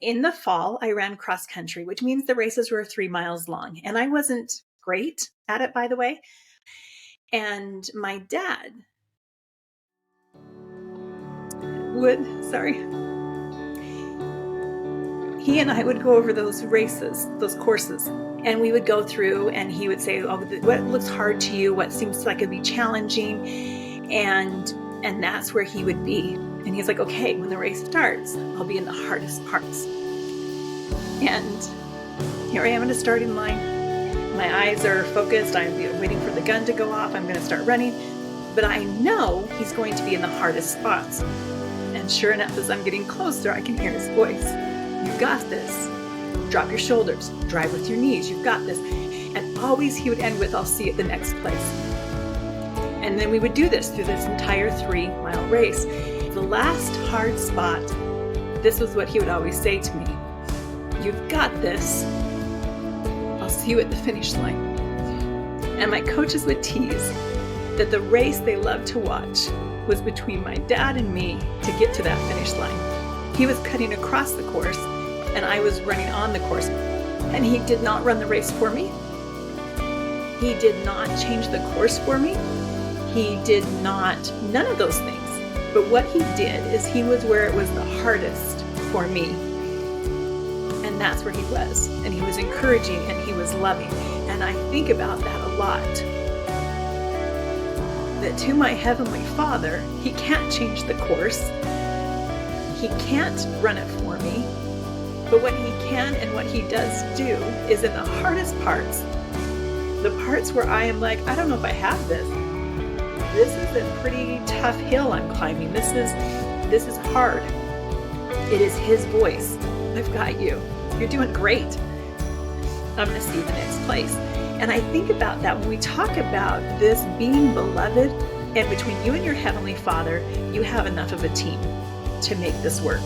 In the fall, I ran cross country, which means the races were 3 miles long. And I wasn't great at it, by the way. And my dad he and I would go over those races, those courses, and we would go through and he would say, oh, what looks hard to you? What seems like it'd be challenging? And that's where he would be. And he's like, okay, when the race starts, I'll be in the hardest parts. And here I am in a starting line. My eyes are focused. I'm waiting for the gun to go off. I'm going to start running. But I know he's going to be in the hardest spots. And sure enough, as I'm getting closer, I can hear his voice. You've got this. Drop your shoulders. Drive with your knees. You've got this. And always he would end with, I'll see you at the next place. And then we would do this through this entire 3-mile race. The last hard spot, this was what he would always say to me. You've got this. I'll see you at the finish line. And my coaches would tease that the race they loved to watch was between my dad and me to get to that finish line. He was cutting across the course and I was running on the course. And he did not run the race for me. He did not change the course for me. He did not, none of those things. But what he did is he was where it was the hardest for me. And that's where he was. And he was encouraging and he was loving. And I think about that a lot. That to my Heavenly Father, He can't change the course. He can't run it for me. But what He can and what He does do is in the hardest parts, the parts where I am like, I don't know if I have this. This is a pretty tough hill I'm climbing. This is hard. It is His voice. I've got you. You're doing great. I'm going to see you the next place. And I think about that when we talk about this being beloved, and between you and your Heavenly Father, you have enough of a team to make this work.